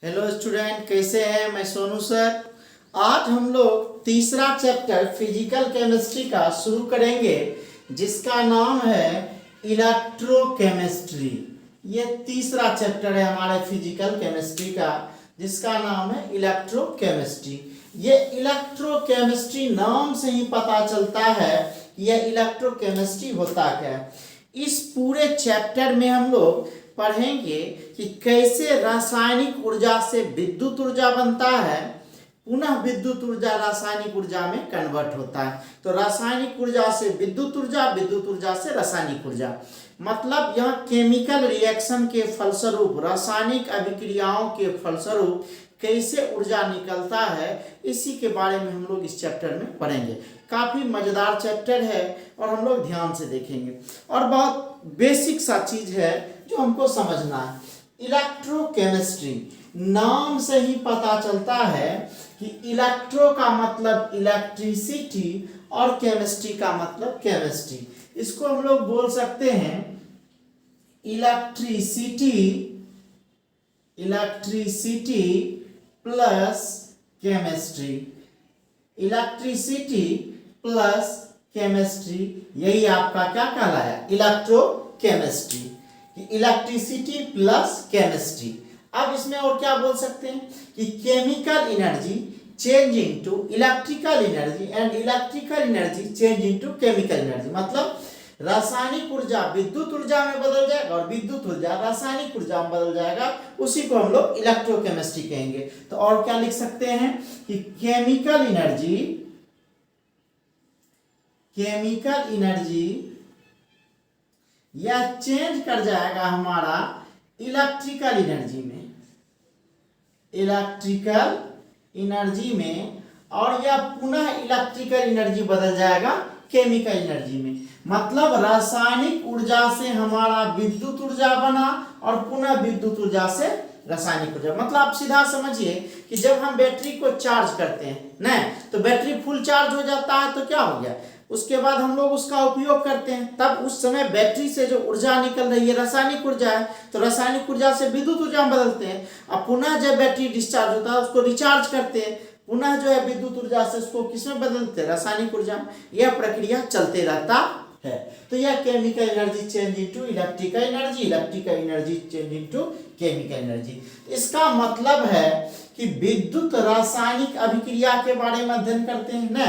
Hello student, कैसे हैं? मैं सोनू सर। आज हम लोग तीसरा चैप्टर फिजिकल केमिस्ट्री का शुरू करेंगे, जिसका नाम है इलेक्ट्रोकेमिस्ट्री। ये तीसरा चैप्टर है हमारे फिजिकल केमिस्ट्री का, जिसका नाम है इलेक्ट्रोकेमिस्ट्री। ये इलेक्ट्रोकेमिस्ट्री नाम से ही पता चलता है कि यह इलेक्ट्रोकेमिस्ट्री होता क्या है। इस पूरे चैप्टर में हम लोग पढ़ेंगे कि कैसे रासायनिक ऊर्जा से विद्युत ऊर्जा बनता है, पुनः विद्युत ऊर्जा रासायनिक ऊर्जा में कन्वर्ट होता है। तो रासायनिक ऊर्जा से विद्युत ऊर्जा, विद्युत ऊर्जा से रासायनिक ऊर्जा, मतलब यह केमिकल रिएक्शन के फलस्वरूप, रासायनिक अभिक्रियाओं के फलस्वरूप कैसे ऊर्जा निकलता है, इसी के बारे में हम लोग इस चैप्टर में पढ़ेंगे। काफ़ी मज़ेदार चैप्टर है और हम लोग ध्यान से देखेंगे, और बहुत बेसिक सा चीज़ है जो हमको समझना है। इलेक्ट्रोकेमिस्ट्री नाम से ही पता चलता है कि इलेक्ट्रो का मतलब इलेक्ट्रिसिटी और केमिस्ट्री का मतलब केमिस्ट्री। इसको हम लोग बोल सकते हैं electricity plus chemistry. Electricity plus chemistry, यही आपका क्या कहलाया? इलेक्ट्रोकेमिस्ट्री। Electricity plus chemistry. अब इसमें और क्या बोल सकते हैं कि chemical energy change into electrical energy and electrical energy change into chemical energy. मतलब रासायनिक ऊर्जा विद्युत ऊर्जा में बदल जाएगा और विद्युत ऊर्जा रासायनिक ऊर्जा में बदल जाएगा, उसी को हम लोग इलेक्ट्रोकेमिस्ट्री कहेंगे। तो और क्या लिख सकते हैं कि केमिकल एनर्जी यह चेंज कर जाएगा हमारा इलेक्ट्रिकल एनर्जी में, और यह पुनः इलेक्ट्रिकल एनर्जी बदल जाएगा केमिकल एनर्जी में। मतलब रासायनिक ऊर्जा से हमारा विद्युत ऊर्जा बना और पुनः विद्युत ऊर्जा से रासायनिक ऊर्जा। मतलब आप सीधा समझिए कि जब हम बैटरी को चार्ज करते हैं ना, तो बैटरी फुल चार्ज हो जाता है, तो क्या हो गया, उसके बाद हम लोग उसका उपयोग करते हैं, तब उस समय बैटरी से जो ऊर्जा निकल रही है रासायनिक ऊर्जा है, तो रासायनिक ऊर्जा से विद्युत ऊर्जा में बदलते हैं। अब पुनः जब बैटरी डिस्चार्ज होता है उसको रिचार्ज करते हैं, पुनः जो है विद्युत ऊर्जा से उसको किसमें बदलते हैं? रासायनिक ऊर्जा में। यह प्रक्रिया चलते रहता है। तो यह chemical energy change into electrical energy, electrical energy change into chemical energy. इसका मतलब है कि विद्युत रासायनिक अभिक्रिया के बारे में अध्ययन करते हैं ना।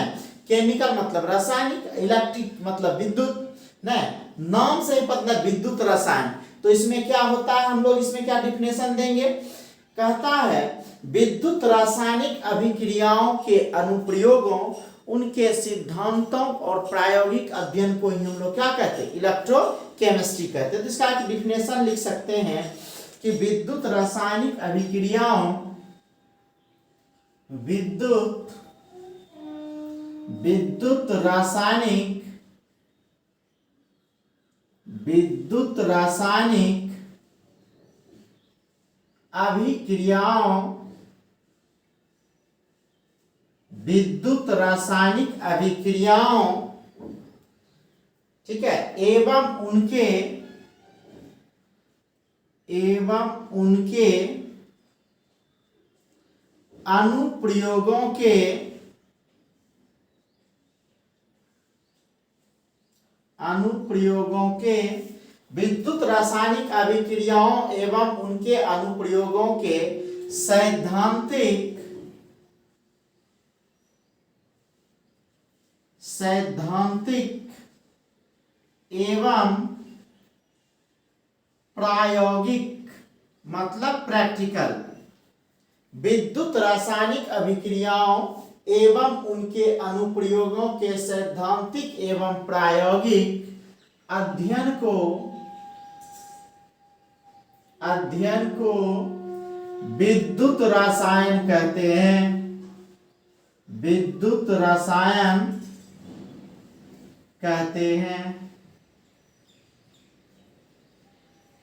केमिकल मतलब रासायनिक, इलेक्ट्रिक मतलब विद्युत ना, नाम से ही पता विद्युत रसायन। तो इसमें क्या होता है, हम लोग इसमें क्या डिफिनेशन देंगे? कहता है विद्युत रासायनिक अभिक्रियाओं के अनुप्रयोगों, उनके सिद्धांतों और प्रायोगिक अध्ययन को ही हम लोग क्या कहते हैं? इलेक्ट्रोकेमिस्ट्री कहते हैं। तो इसका एक डिफिनेशन लिख सकते हैं कि विद्युत रासायनिक अभिक्रियाओं, विद्युत रासायनिक अभिक्रियाओं, ठीक है, एवं उनके अनुप्रयोगों के विद्युत रासायनिक अभिक्रियाओं एवं उनके अनुप्रयोगों के सैद्धांतिक एवं प्रायोगिक मतलब प्रैक्टिकल, विद्युत रासायनिक अभिक्रियाओं एवं उनके अनुप्रयोगों के सैद्धांतिक एवं प्रायोगिक अध्ययन को विद्युत रसायन कहते हैं। विद्युत रसायन कहते हैं।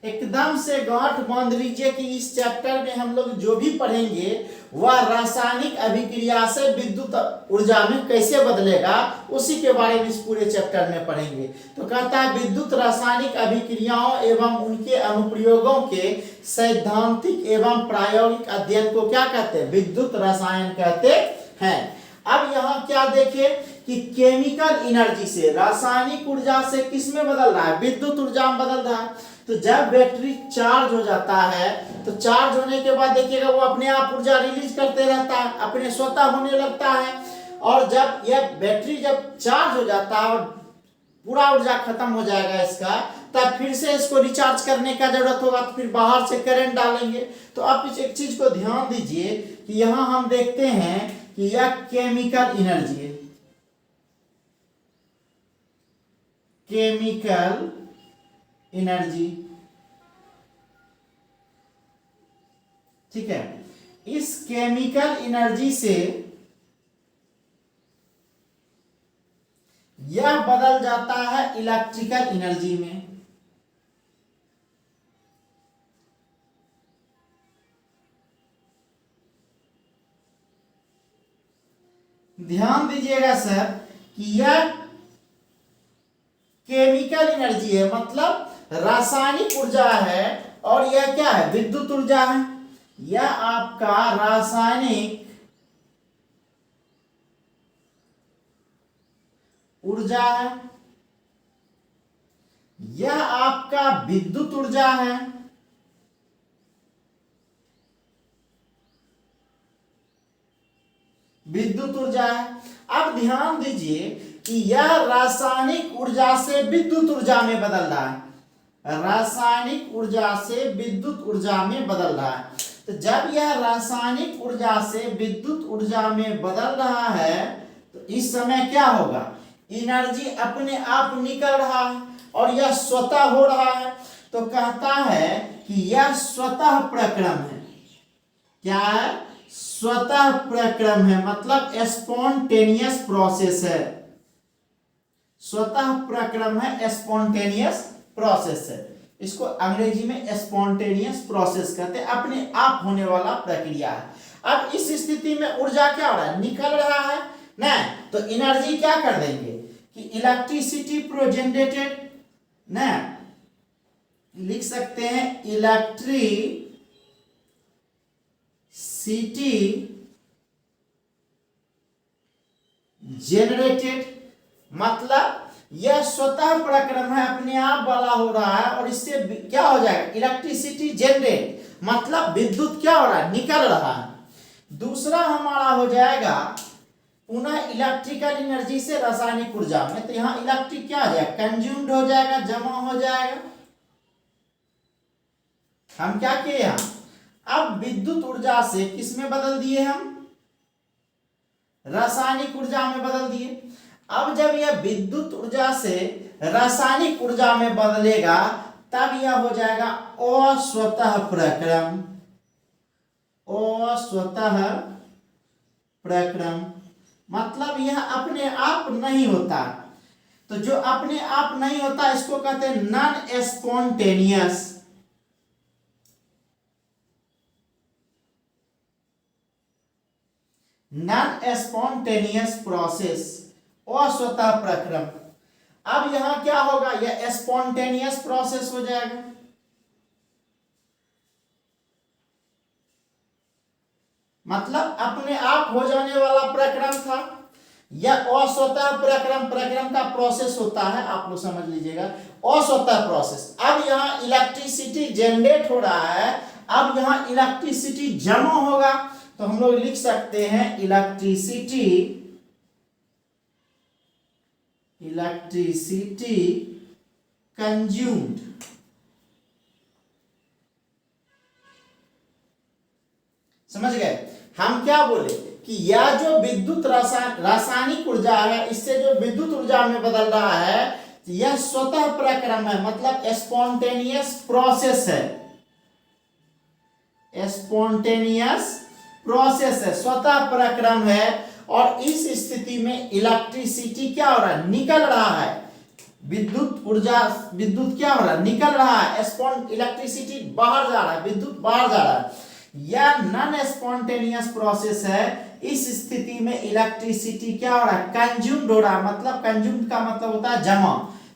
एकदम से गांठ बांध लीजिए कि इस चैप्टर में हम लोग जो भी पढ़ेंगे वह रासायनिक अभिक्रिया से विद्युत ऊर्जा में कैसे बदलेगा उसी के बारे में इस पूरे चैप्टर में पढ़ेंगे। तो कहता है विद्युत रासायनिक अभिक्रियाओं एवं उनके अनुप्रयोगों के सैद्धांतिक एवं प्रायोगिक अध्ययन को क्या कहते हैं, विद्युत रसायन कहते हैं। अब यहाँ क्या देखें कि केमिकल एनर्जी से रासायनिक ऊर्जा से किस में बदल रहा है, विद्युत ऊर्जा में बदल रहा है। तो जब बैटरी चार्ज हो जाता है तो चार्ज होने के बाद देखिएगा वो अपने आप ऊर्जा रिलीज करते रहता है, अपने स्वतः होने लगता है। और जब यह बैटरी जब चार्ज हो जाता है और पूरा ऊर्जा खत्म हो जाएगा इसका, तब फिर से इसको रिचार्ज करने का जरूरत होगा, तो फिर बाहर से करंट डालेंगे। तो आप इस एक चीज को ध्यान दीजिए कि यहाँ हम देखते हैं कि यह केमिकल एनर्जी है, केमिकल एनर्जी, ठीक है। इस केमिकल एनर्जी से यह बदल जाता है इलेक्ट्रिकल एनर्जी में। ध्यान दीजिएगा सर कि यह केमिकल एनर्जी है, मतलब रासायनिक ऊर्जा है, और यह क्या है, विद्युत ऊर्जा है। यह आपका रासायनिक ऊर्जा है, यह आपका विद्युत ऊर्जा है। विद्युत ऊर्जा है। अब ध्यान दीजिए कि यह रासायनिक ऊर्जा से विद्युत ऊर्जा में बदल रहा है, रासायनिक ऊर्जा से विद्युत ऊर्जा में बदल रहा है। तो जब यह रासायनिक ऊर्जा से विद्युत ऊर्जा में बदल रहा है तो इस समय क्या होगा, एनर्जी अपने आप निकल रहा है और यह स्वतः हो रहा है। तो कहता है कि यह स्वतः प्रक्रम है। क्या है, स्वतः प्रक्रम है, मतलब स्पॉन्टेनियस प्रोसेस है। स्वतः प्रक्रम है, स्पॉन्टेनियस प्रोसेस है। इसको अंग्रेजी में स्पॉन्टेनियस प्रोसेस कहते हैं, अपने आप होने वाला प्रक्रिया है। अब इस स्थिति में ऊर्जा क्या हो रहा है, निकल रहा है ना, तो एनर्जी क्या कर देंगे कि इलेक्ट्रिसिटी जनरेटेड ना, लिख सकते हैं इलेक्ट्रिसिटी जनरेटेड, मतलब यह स्वतः प्रक्रम है, अपने आप वाला हो रहा है और इससे क्या हो जाएगा, इलेक्ट्रिसिटी जनरेट, मतलब विद्युत क्या हो रहा है, निकल रहा है। दूसरा हमारा हो जाएगा पुनः इलेक्ट्रिकल एनर्जी से रासायनिक ऊर्जा में, तो यहाँ इलेक्ट्रिक क्या हो जाएगा, कंज्यूम्ड हो जाएगा, जमा हो जाएगा। हम क्या किए यहाँ, अब विद्युत ऊर्जा से किस में बदल दिए, हम रासायनिक ऊर्जा में बदल दिए। अब जब यह विद्युत ऊर्जा से रासायनिक ऊर्जा में बदलेगा तब यह हो जाएगा अस्वतः प्रक्रम, अस्वतः प्रक्रम, मतलब यह अपने आप नहीं होता। तो जो अपने आप नहीं होता इसको कहते हैं non spontaneous, non spontaneous process, अस्वतः प्रक्रम। अब यहां क्या होगा, यह स्पॉन्टेनियस प्रोसेस हो जाएगा। मतलब अपने आप हो जाने वाला प्रक्रम था, यह अस्वतः प्रक्रम, प्रक्रम का प्रोसेस होता है, आप लोग समझ लीजिएगा, अस्वतः प्रोसेस। अब यहां इलेक्ट्रिसिटी जनरेट हो रहा है, अब यहां इलेक्ट्रिसिटी जमा होगा, तो हम लोग लिख सकते हैं इलेक्ट्रिसिटी कंज्यूम्ड। समझ गए, हम क्या बोले कि यह जो विद्युत रासायनिक ऊर्जा है, इससे जो विद्युत ऊर्जा में बदल रहा है, यह स्वतः प्रक्रम है, मतलब स्पॉन्टेनियस प्रोसेस है, स्पॉन्टेनियस प्रोसेस है, स्वतः प्रक्रम है। और इस स्थिति में इलेक्ट्रिसिटी क्या हो रहा है, निकल रहा है, विद्युत ऊर्जा, विद्युत क्या हो रहा है, निकल रहा है, इलेक्ट्रिसिटी बाहर जा रहा है, विद्युत बाहर जा रहा है। यह नॉन स्पॉन्टेनियस प्रोसेस है। इस स्थिति में इलेक्ट्रिसिटी क्या हो रहा है, कंज्यूम्ड हो रहा है। मतलब कंज्यूम्ड का मतलब होता है जमा।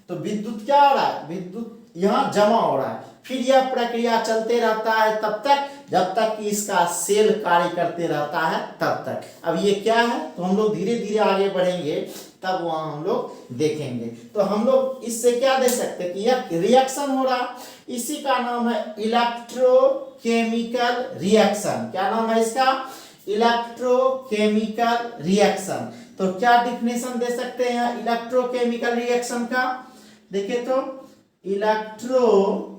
तो विद्युत क्या हो रहा है, विद्युत यहाँ जमा हो रहा है। फिर यह प्रक्रिया चलते रहता है तब तक जब तक कि इसका सेल कार्य करते रहता है तब तक। अब ये क्या है, तो हम लोग धीरे धीरे आगे बढ़ेंगे तब वहां हम लोग देखेंगे। तो हम लोग इससे क्या दे सकते हैं कि यह रिएक्शन हो रहा, इसी का नाम है इलेक्ट्रोकेमिकल रिएक्शन। क्या नाम है इसका, इलेक्ट्रोकेमिकल रिएक्शन। तो क्या डिफिनेशन दे सकते हैं इलेक्ट्रोकेमिकल रिएक्शन का, देखिए तो इलेक्ट्रोकेमिकल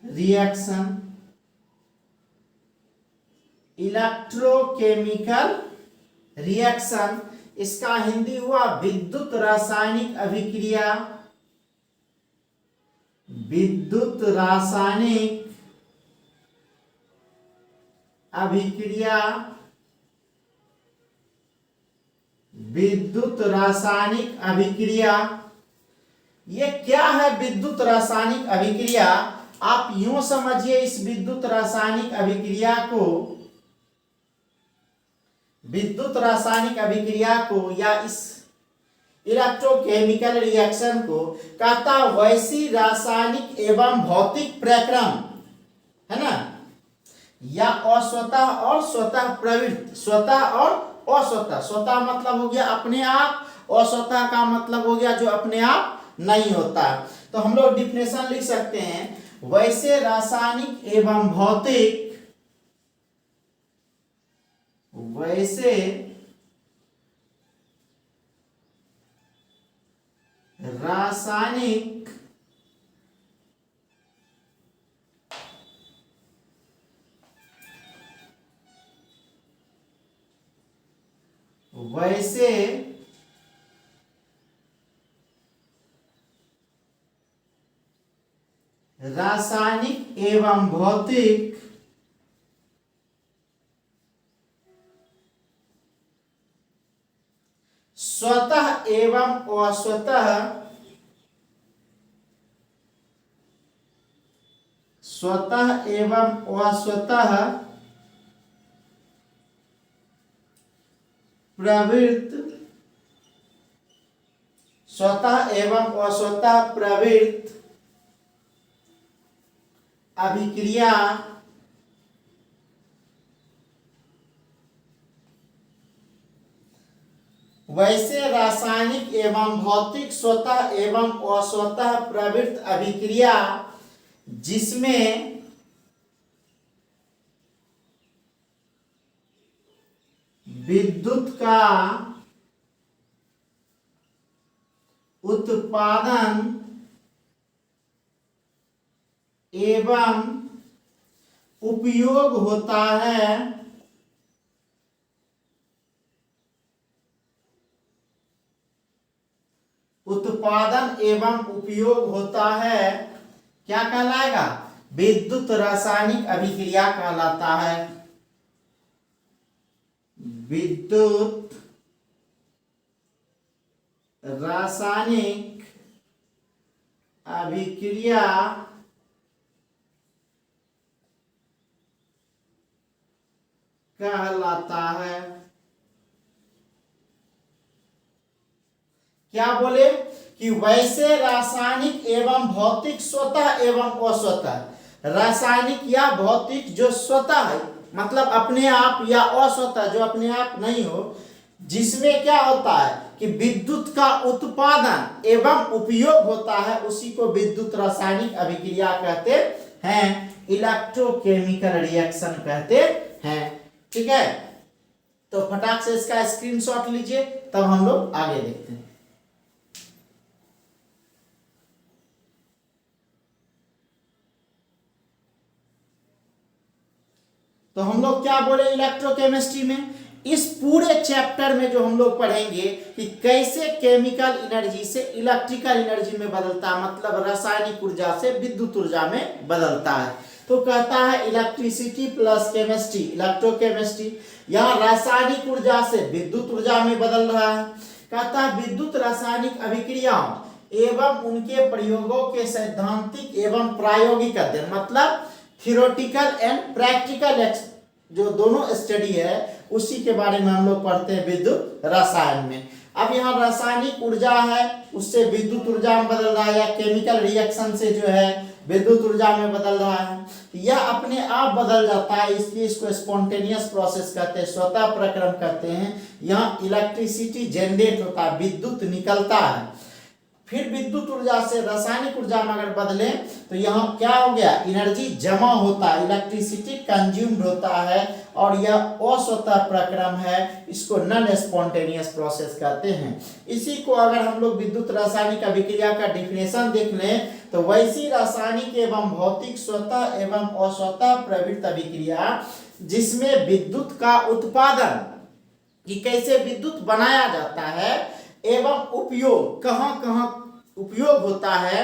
रिएक्शन, इलेक्ट्रोकेमिकल रिएक्शन, इसका हिंदी हुआ विद्युत रासायनिक अभिक्रिया, विद्युत रासायनिक अभिक्रिया, विद्युत रासायनिक अभिक्रिया। ये क्या है विद्युत रासायनिक अभिक्रिया, आप यूं समझिए इस विद्युत रासायनिक अभिक्रिया को, विद्युत रासायनिक अभिक्रिया को या इस इलेक्ट्रोकेमिकल रिएक्शन को कहता वैसी रासायनिक एवं भौतिक प्रक्रम है ना, या अस्वतः और स्वतः प्रवृत्त, स्वतः और अस्वतः। स्वतः मतलब हो गया अपने आप, अस्वतः का मतलब हो गया जो अपने आप नहीं होता। तो हम लोग डिफिनेशन लिख सकते हैं, वैसे रासायनिक एवं भौतिक, वैसे रासायनिक वैसे रासायनिक एवं भौतिक स्वतः एवं अस्वतः, स्वतः एवं अस्वतः प्रवृत्त, स्वतः एवं अस्वतः प्रवृत्त अभिक्रिया वैसे रासायनिक एवं भौतिक स्वतः एवं अस्वतः प्रवृत्त अभिक्रिया जिसमें विद्युत का उत्पादन एवं उपयोग होता है, उत्पादन एवं उपयोग होता है, क्या कहलाएगा, विद्युत रासायनिक अभिक्रिया कहलाता है। विद्युत रासायनिक अभिक्रिया कहलाता है। क्या बोले कि वैसे रासायनिक एवं भौतिक स्वतः एवं अस्वतः, रासायनिक या भौतिक जो स्वतः है मतलब अपने आप, या अस्वतः जो अपने आप नहीं हो, जिसमें क्या होता है कि विद्युत का उत्पादन एवं उपयोग होता है, उसी को विद्युत रासायनिक अभिक्रिया कहते हैं, इलेक्ट्रोकेमिकल रिएक्शन कहते हैं। ठीक है, तो फटाक से इसका स्क्रीनशॉट लीजिए, तब हम लोग आगे देखते हैं। तो हम लोग क्या बोले इलेक्ट्रोकेमिस्ट्री में, इस पूरे चैप्टर में जो हम लोग पढ़ेंगे कि कैसे केमिकल एनर्जी से इलेक्ट्रिकल एनर्जी में बदलता है, मतलब रासायनिक ऊर्जा से विद्युत ऊर्जा में बदलता है। तो कहता है इलेक्ट्रिसिटी प्लस केमिस्ट्री, इलेक्ट्रोकेमिस्ट्री, यहाँ रासायनिक ऊर्जा से विद्युत ऊर्जा में बदल रहा है। कहता है विद्युत रासायनिक अभिक्रियाओं एवं उनके प्रयोगों के सैद्धांतिक एवं प्रायोगिक अध्ययन, मतलब थियोरेटिकल एंड प्रैक्टिकल जो दोनों स्टडी है उसी के बारे में हम लोग पढ़ते हैं विद्युत रसायन में। अब यहाँ रासायनिक ऊर्जा है उससे विद्युत ऊर्जा में बदल रहा है, या केमिकल रिएक्शन से जो है विद्युत ऊर्जा में बदल रहा है। यह अपने आप बदल जाता है, इसलिए इसको स्पॉन्टेनियस प्रोसेस कहते हैं, स्वतः प्रक्रम कहते हैं। यहाँ इलेक्ट्रिसिटी जनरेट होता है, विद्युत निकलता है। फिर विद्युत ऊर्जा से रासायनिक ऊर्जा में अगर बदले तो यहाँ क्या हो गया, एनर्जी जमा होता है, इलेक्ट्रिसिटी कंज्यूम्ड होता है, और यह अस्वतः प्रक्रम है, इसको नॉन स्पॉन्टेनियस प्रोसेस कहते हैं। इसी को अगर हम लोग विद्युत रासायनिक अभिक्रिया का डिफिनेशन देख लें तो वैसी रासायनिक एवं भौतिक स्वतः एवं अस्वतः प्रवृत्त अभिक्रिया जिसमें विद्युत का उत्पादन, कि कैसे विद्युत बनाया जाता है, एवं उपयोग कहाँ कहाँ उपयोग होता है,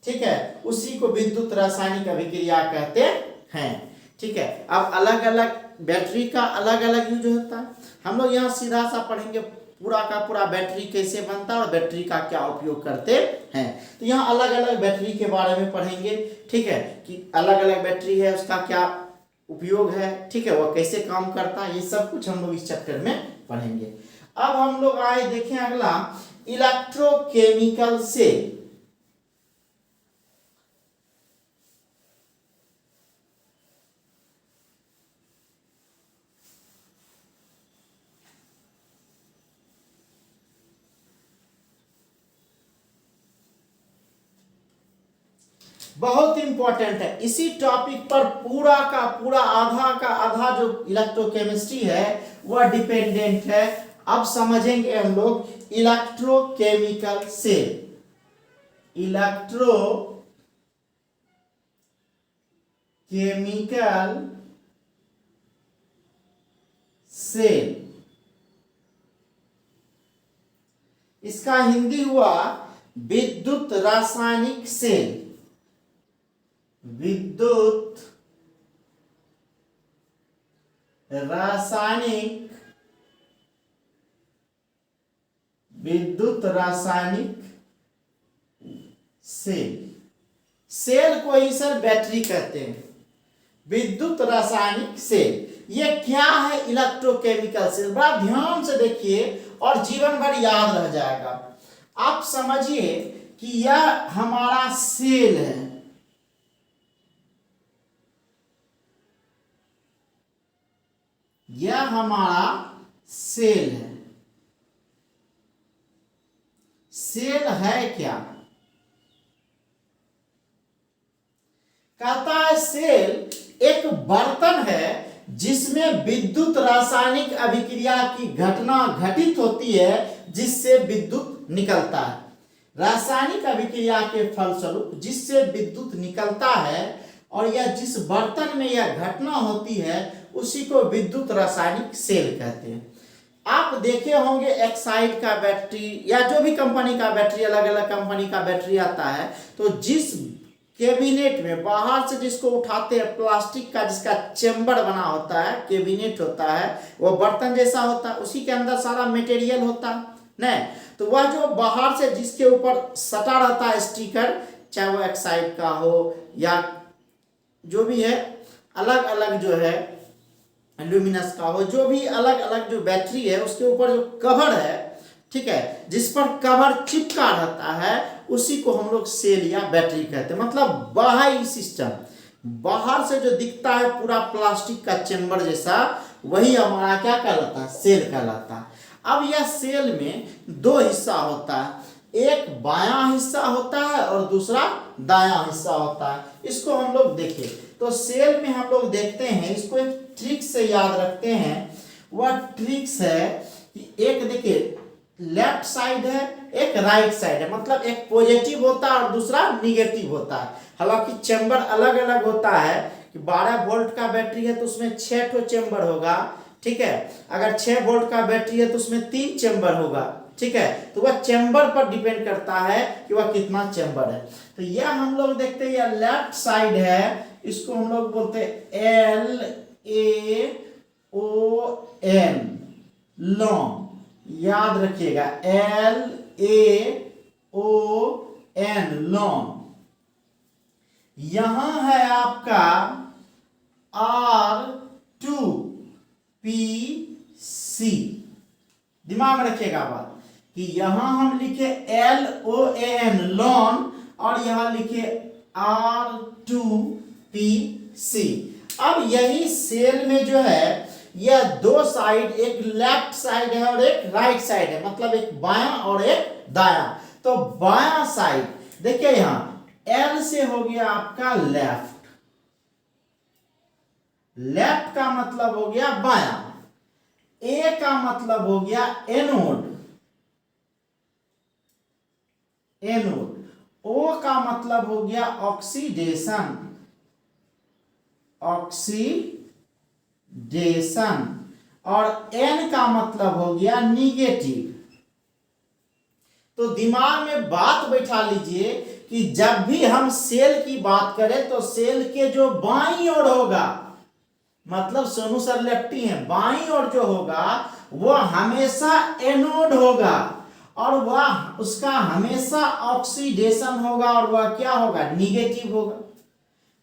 ठीक है, उसी को विद्युत रासायनिक अभिक्रिया कहते हैं। ठीक है, अब अलग अलग बैटरी का अलग अलग यूज होता है। हम लोग यहाँ सीधा सा पढ़ेंगे पूरा का पूरा बैटरी कैसे बनता है और बैटरी का क्या उपयोग करते हैं। तो यहाँ अलग अलग बैटरी के बारे में पढ़ेंगे, ठीक है, कि अलग अलग बैटरी है उसका क्या उपयोग है, ठीक है, वह कैसे काम करता है, ये सब कुछ हम लोग इस चैप्टर में पढ़ेंगे। अब हम लोग आए देखें अगला इलेक्ट्रोकेमिकल सेल। बहुत इंपॉर्टेंट है, इसी टॉपिक पर पूरा का पूरा आधा जो इलेक्ट्रोकेमिस्ट्री है वह डिपेंडेंट है। अब समझेंगे हम लोग इलेक्ट्रोकेमिकल सेल। इलेक्ट्रोकेमिकल सेल, इसका हिंदी हुआ विद्युत रासायनिक सेल। विद्युत रासायनिक सेल को ही सर बैटरी कहते हैं। विद्युत रासायनिक सेल ये क्या है, इलेक्ट्रोकेमिकल सेल, बड़ा ध्यान से देखिए और जीवन भर याद रह जाएगा। आप समझिए कि यह हमारा सेल है, यह हमारा सेल है। सेल है क्या, कहता है सेल एक बर्तन है जिसमें विद्युत रासायनिक अभिक्रिया की घटना घटित होती है जिससे विद्युत निकलता है। रासायनिक अभिक्रिया के फलस्वरूप जिससे विद्युत निकलता है और यह जिस बर्तन में यह घटना होती है उसी को विद्युत रासायनिक सेल कहते हैं। आप देखे होंगे एक्साइड का बैटरी या जो भी कंपनी का बैटरी, अलग अलग कंपनी का बैटरी आता है, तो जिस कैबिनेट में बाहर से जिसको उठाते हैं प्लास्टिक का जिसका चेंबर बना होता है, कैबिनेट होता है, वो बर्तन जैसा होता है, उसी के अंदर सारा मटेरियल होता है नहीं, तो वह जो बाहर से जिसके ऊपर सटा रहता है स्टिकर, चाहे वो एक्साइड का हो या जो भी है, अलग अलग जो है ल्यूमिनस का हो, जो भी अलग अलग जो बैटरी है उसके ऊपर जो कवर है, ठीक है, जिस पर कवर चिपका रहता है उसी को हम लोग सेल या बैटरी कहते हैं। मतलब बाहरी सिस्टम, बाहर से जो दिखता है पूरा प्लास्टिक का चेंबर जैसा, वही हमारा क्या कहलाता है, सेल कहलाता है। अब यह सेल में दो हिस्सा होता है, एक बायां हिस्सा होता है और दूसरा दायां हिस्सा होता है। इसको हम लोग देखें तो सेल में हम लोग देखते हैं, इसको एक ट्रिक से याद रखते हैं। वह ट्रिक्स है कि एक देखिए लेफ्ट साइड है, एक राइट साइड है, मतलब एक पॉजिटिव होता है और दूसरा निगेटिव होता है। हालांकि चेंबर अलग अलग होता है कि 12 वोल्ट का बैटरी है तो उसमें 6 ठो चेंबर होगा, ठीक है, अगर 6 वोल्ट का बैटरी है तो उसमें 3 चेंबर होगा, ठीक है, तो वह चेंबर पर डिपेंड करता है कि वह कितना चेंबर है। तो यह हम लोग देखते हैं, यह लेफ्ट साइड है, इसको हम लोग बोलते हैं LA LON लॉन, याद रखिएगा LAON लॉन। यहां है आपका R2PC। दिमाग में रखिएगा बात कि यहां हम लिखे LOAN लॉन और यहां लिखे R2PC। अब यही सेल में जो है यह दो साइड, एक लेफ्ट साइड है और एक राइट साइड है, मतलब एक बायां और एक दायां। तो बायां साइड देखिए यहां L से हो गया आपका लेफ्ट, लेफ्ट का मतलब हो गया बायां, A का मतलब हो गया एनोड, एनोड, O का मतलब हो गया ऑक्सीडेशन, ऑक्सीडेशन, और N का मतलब हो गया निगेटिव। तो दिमाग में बात बैठा लीजिए कि जब भी हम सेल की बात करें तो सेल के जो बाईं ओर होगा, मतलब सोनू सर लेफ्टी हैं, बाईं ओर जो होगा वह हमेशा एनोड होगा और वह उसका हमेशा ऑक्सीडेशन होगा और वह क्या होगा, निगेटिव होगा।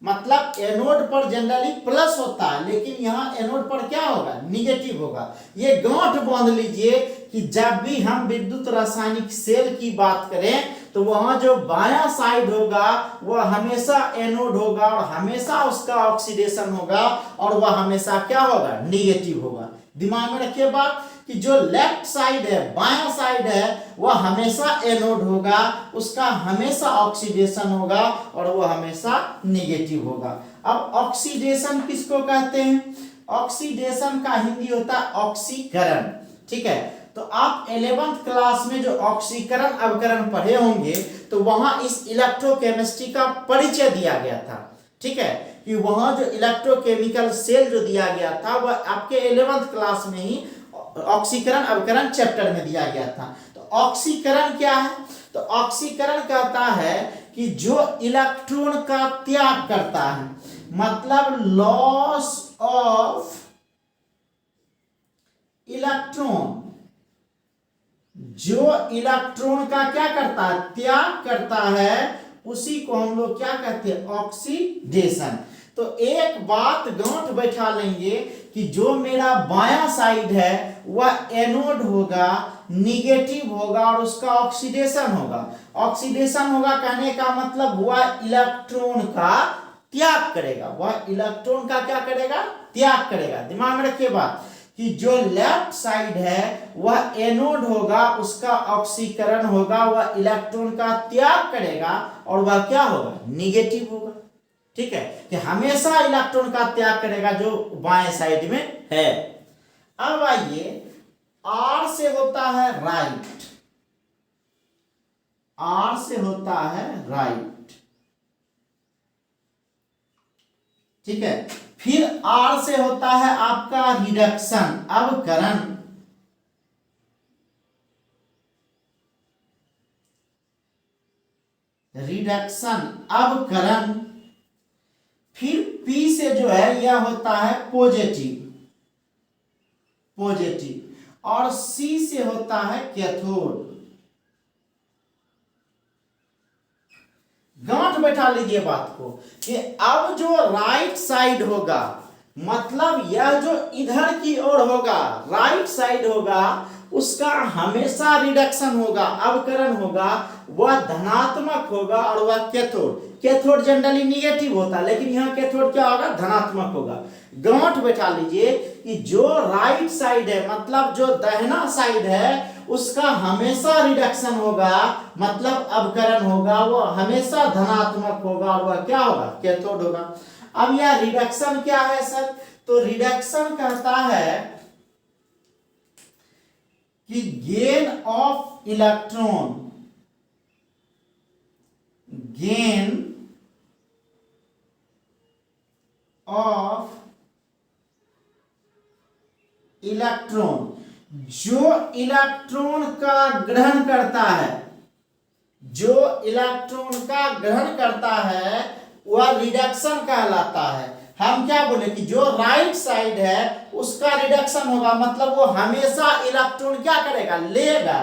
मतलब एनोड पर जनरली प्लस होता है लेकिन यहाँ एनोड पर क्या होगा, निगेटिव होगा। ये गांठ बांध लीजिए कि जब भी हम विद्युत रासायनिक सेल की बात करें तो वहां जो बायां साइड होगा वह हमेशा एनोड होगा और हमेशा उसका ऑक्सीडेशन होगा और वह हमेशा क्या होगा, निगेटिव होगा। दिमाग में रखिए बात कि जो लेफ्ट साइड है, बायां साइड है, वह हमेशा एनोड होगा, उसका हमेशा ऑक्सीडेशन होगा और वह हमेशा निगेटिव होगा। अब ऑक्सीडेशन किसको कहते हैं? ऑक्सीडेशन का हिंदी होता है ऑक्सीकरण। ठीक है, तो आप 11th क्लास में जो ऑक्सीकरण अवकरण पढ़े होंगे तो वहां इस इलेक्ट्रोकेमिस्ट्री का परिचय दिया गया था। ठीक है, कि वहां जो इलेक्ट्रोकेमिकल सेल जो दिया गया था वह आपके 11th क्लास में ही ऑक्सीकरण अवकरण चैप्टर में दिया गया था। तो ऑक्सीकरण क्या है? तो ऑक्सीकरण कहता है कि जो इलेक्ट्रॉन का त्याग करता है, मतलब लॉस ऑफ इलेक्ट्रॉन, जो इलेक्ट्रॉन का क्या करता है, त्याग करता है, उसी को हम लोग क्या कहते हैं, ऑक्सीडेशन। तो एक बात गांठ बैठा लेंगे कि जो मेरा बायां साइड है वह एनोड होगा, निगेटिव होगा और उसका ऑक्सीडेशन होगा। ऑक्सीडेशन होगा कहने का मतलब वह इलेक्ट्रॉन का त्याग करेगा, वह इलेक्ट्रॉन का क्या करेगा, त्याग करेगा। दिमाग में रखिए बात कि जो लेफ्ट साइड है वह एनोड होगा, उसका ऑक्सीकरण होगा, वह इलेक्ट्रॉन का त्याग करेगा और वह क्या होगा, निगेटिव होगा। ठीक है, कि हमेशा इलेक्ट्रॉन का त्याग करेगा जो बाएं साइड में है। अब आइए, आर से होता है राइट, आर से होता है राइट। ठीक है, फिर आर से होता है आपका रिडक्शन अवकरण। रिडक्शन अवकरण। फिर पी से जो है यह होता है पॉजिटिव, पॉजिटिव, और सी से होता है कैथोड। गांठ बैठा लीजिए बात को कि अब जो राइट साइड होगा, मतलब यह जो इधर की ओर होगा, राइट साइड होगा, उसका हमेशा रिडक्शन होगा, अवकरण होगा, वह धनात्मक होगा और वह कैथोड। कैथोड जनरली निगेटिव होता है लेकिन यहां कैथोड क्या होगा, धनात्मक होगा। गांठ बैठा लीजिए कि जो राइट साइड है, मतलब जो दाहिना साइड है, उसका हमेशा रिडक्शन होगा, मतलब अवकरण होगा, वो हमेशा धनात्मक होगा और वह क्या होगा, कैथोड होगा। अब यह रिडक्शन क्या है सर? तो रिडक्शन कहता है कि gain of electron, gain of electron, जो इलेक्ट्रॉन का ग्रहण करता है, जो इलेक्ट्रॉन का ग्रहण करता है वह रिडक्शन कहलाता है। हम क्या बोले कि जो राइट साइड है उसका रिडक्शन होगा, मतलब वो हमेशा इलेक्ट्रॉन क्या करेगा, लेगा।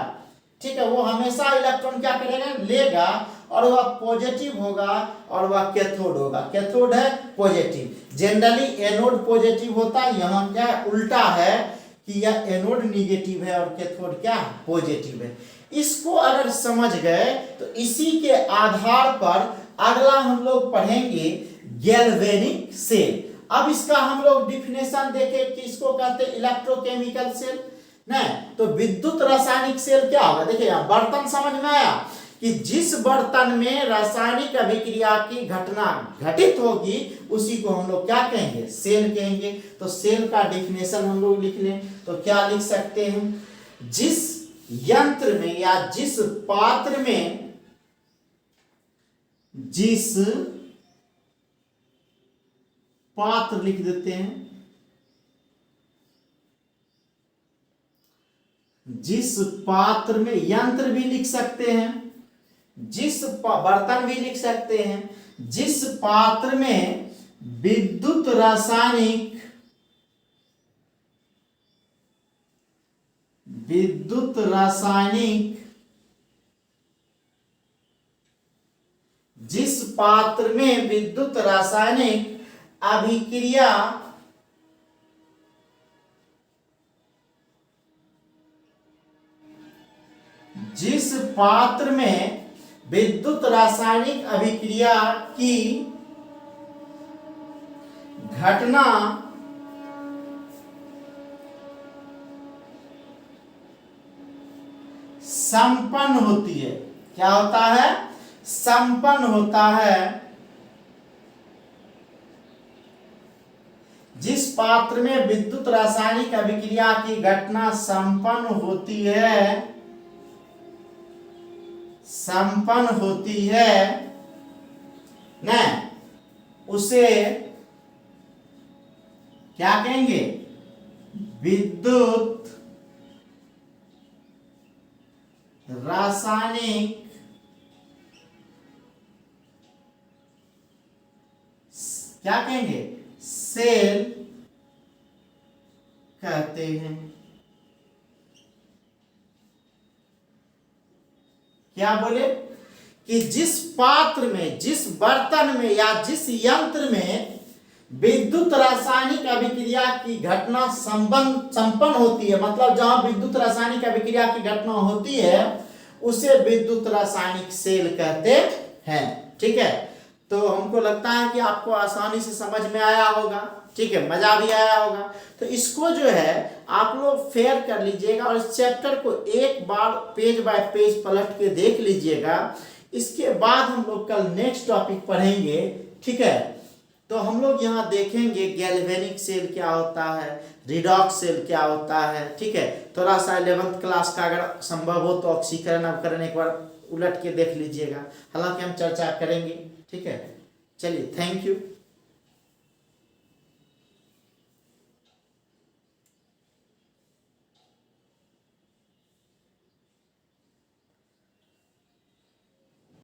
ठीक है, वो हमेशा इलेक्ट्रॉन क्या करेगा, लेगा, और वह पॉजिटिव होगा और वह कैथोड होगा। कैथोड है पॉजिटिव, जनरली एनोड पॉजिटिव होता है, यहाँ क्या उल्टा है कि यह एनोड निगेटिव है और कैथोड क्या पॉजिटिव है। इसको अगर समझ गए तो इसी के आधार पर अगला हम लोग पढ़ेंगे गैल्वेनिक सेल। अब इसका हम लोग डिफिनेशन देखें कि इसको कहते हैं इलेक्ट्रोकेमिकल सेल, नहीं तो विद्युत रासायनिक सेल क्या होगा। देखिए यहाँ बर्तन समझ में आया कि जिस बर्तन में रासायनिक अभिक्रिया की घटना घटित होगी उसी को हम लोग क्या कहेंगे, सेल कहेंगे। तो सेल का डिफिनेशन हम लोग लिख लें तो क्या लिख सकते हैं, जिस यंत्र में या जिस पात्र में, जिस पात्र लिख देते हैं, जिस पात्र में, यंत्र भी लिख सकते हैं, जिस बर्तन भी लिख सकते हैं, जिस पात्र में विद्युत रासायनिक जिस पात्र में विद्युत रासायनिक अभिक्रिया जिस पात्र में विद्युत रासायनिक अभिक्रिया की घटना संपन्न होती है, क्या होता है, संपन्न होता है, जिस पात्र में विद्युत रासायनिक अभिक्रिया की घटना संपन्न होती है, संपन्न होती है न, उसे क्या कहेंगे, विद्युत रासायनिक क्या कहेंगे, सेल कहते हैं। क्या बोले कि जिस पात्र में, जिस बर्तन में या जिस यंत्र में विद्युत रासायनिक अभिक्रिया की घटना संपन्न होती है, मतलब जहां विद्युत रासायनिक अभिक्रिया की घटना होती है उसे विद्युत रासायनिक सेल कहते हैं। ठीक है, तो हमको लगता है कि आपको आसानी से समझ में आया होगा। ठीक है, मजा भी आया होगा। तो इसको जो है आप लोग फेयर कर लीजिएगा और इस चैप्टर को एक बार पेज बाय पेज पलट के देख लीजिएगा। इसके बाद हम लोग कल नेक्स्ट टॉपिक पढ़ेंगे। ठीक है, तो हम लोग यहाँ देखेंगे गैल्वेनिक सेल क्या होता है, रिडॉक्स सेल क्या होता है। ठीक है, थोड़ा सा 11th क्लास का अगर संभव हो तो ऑक्सीकरण अवकरण एक बार उलट के देख लीजिएगा, हालांकि हम चर्चा करेंगे। ठीक है, चलिए, थैंक यू।